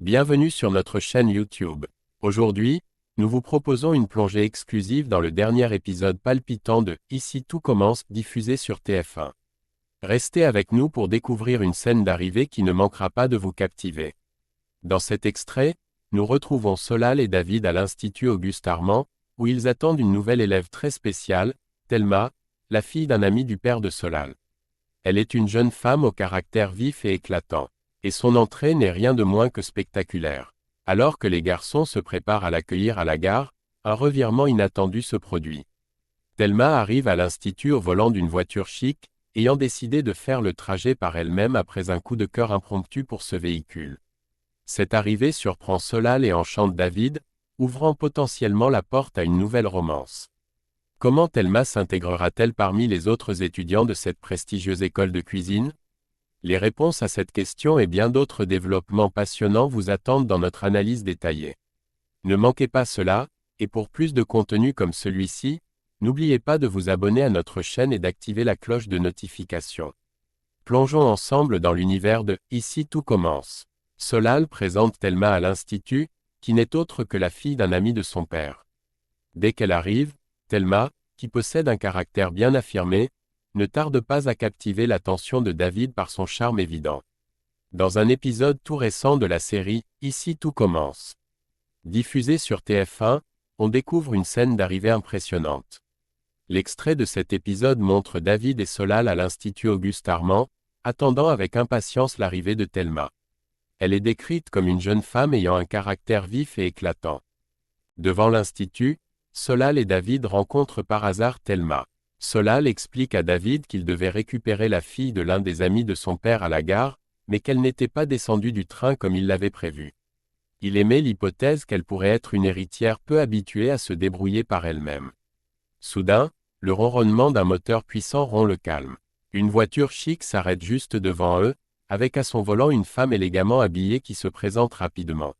Bienvenue sur notre chaîne YouTube. Aujourd'hui, nous vous proposons une plongée exclusive dans le dernier épisode palpitant de Ici tout commence, diffusé sur TF1. Restez avec nous pour découvrir une scène d'arrivée qui ne manquera pas de vous captiver. Dans cet extrait, nous retrouvons Solal et David à l'Institut Auguste Armand, où ils attendent une nouvelle élève très spéciale, Thelma, la fille d'un ami du père de Solal. Elle est une jeune femme au caractère vif et éclatant. Et son entrée n'est rien de moins que spectaculaire. Alors que les garçons se préparent à l'accueillir à la gare, un revirement inattendu se produit. Thelma arrive à l'institut au volant d'une voiture chic, ayant décidé de faire le trajet par elle-même après un coup de cœur impromptu pour ce véhicule. Cette arrivée surprend Solal et enchante David, ouvrant potentiellement la porte à une nouvelle romance. Comment Thelma s'intégrera-t-elle parmi les autres étudiants de cette prestigieuse école de cuisine ? Les réponses à cette question et bien d'autres développements passionnants vous attendent dans notre analyse détaillée. Ne manquez pas cela, et pour plus de contenu comme celui-ci, n'oubliez pas de vous abonner à notre chaîne et d'activer la cloche de notification. Plongeons ensemble dans l'univers de « Ici tout commence ». Solal présente Thelma à l'Institut, qui n'est autre que la fille d'un ami de son père. Dès qu'elle arrive, Thelma, qui possède un caractère bien affirmé, ne tarde pas à captiver l'attention de David par son charme évident. Dans un épisode tout récent de la série « Ici tout commence », diffusé sur TF1, on découvre une scène d'arrivée impressionnante. L'extrait de cet épisode montre David et Solal à l'Institut Auguste Armand, attendant avec impatience l'arrivée de Thelma. Elle est décrite comme une jeune femme ayant un caractère vif et éclatant. Devant l'Institut, Solal et David rencontrent par hasard Thelma. Solal explique à David qu'il devait récupérer la fille de l'un des amis de son père à la gare, mais qu'elle n'était pas descendue du train comme il l'avait prévu. Il émet l'hypothèse qu'elle pourrait être une héritière peu habituée à se débrouiller par elle-même. Soudain, le ronronnement d'un moteur puissant rompt le calme. Une voiture chic s'arrête juste devant eux, avec à son volant une femme élégamment habillée qui se présente rapidement.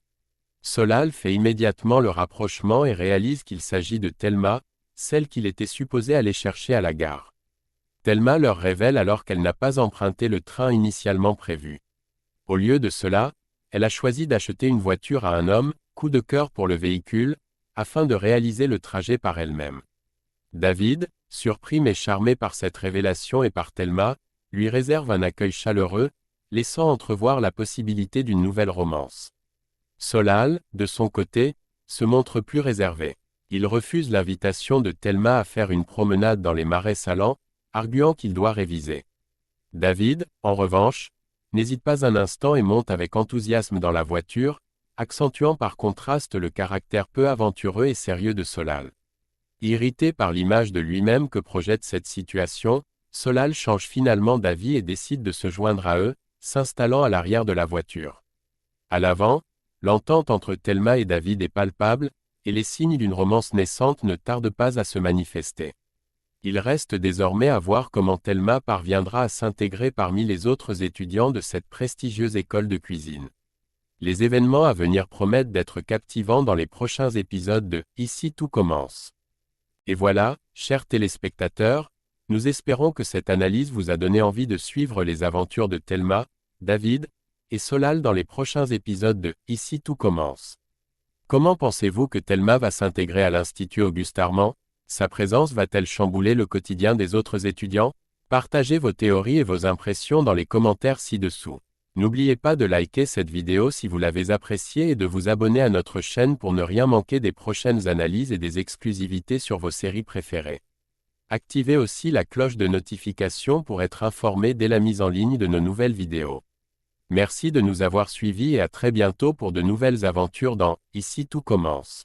Solal fait immédiatement le rapprochement et réalise qu'il s'agit de Thelma, celle qu'il était supposé aller chercher à la gare. Thelma leur révèle alors qu'elle n'a pas emprunté le train initialement prévu. Au lieu de cela, elle a choisi d'acheter une voiture à un homme, coup de cœur pour le véhicule, afin de réaliser le trajet par elle-même. David, surpris mais charmé par cette révélation et par Thelma, lui réserve un accueil chaleureux, laissant entrevoir la possibilité d'une nouvelle romance. Solal, de son côté, se montre plus réservé. Il refuse l'invitation de Thelma à faire une promenade dans les marais salants, arguant qu'il doit réviser. David, en revanche, n'hésite pas un instant et monte avec enthousiasme dans la voiture, accentuant par contraste le caractère peu aventureux et sérieux de Solal. Irrité par l'image de lui-même que projette cette situation, Solal change finalement d'avis et décide de se joindre à eux, s'installant à l'arrière de la voiture. À l'avant, l'entente entre Thelma et David est palpable, et les signes d'une romance naissante ne tardent pas à se manifester. Il reste désormais à voir comment Thelma parviendra à s'intégrer parmi les autres étudiants de cette prestigieuse école de cuisine. Les événements à venir promettent d'être captivants dans les prochains épisodes de « Ici tout commence ». Et voilà, chers téléspectateurs, nous espérons que cette analyse vous a donné envie de suivre les aventures de Thelma, David et Solal dans les prochains épisodes de « Ici tout commence ». Comment pensez-vous que Thelma va s'intégrer à l'Institut Auguste Armand ? Sa présence va-t-elle chambouler le quotidien des autres étudiants ? Partagez vos théories et vos impressions dans les commentaires ci-dessous. N'oubliez pas de liker cette vidéo si vous l'avez appréciée et de vous abonner à notre chaîne pour ne rien manquer des prochaines analyses et des exclusivités sur vos séries préférées. Activez aussi la cloche de notification pour être informé dès la mise en ligne de nos nouvelles vidéos. Merci de nous avoir suivis et à très bientôt pour de nouvelles aventures dans « Ici tout commence ».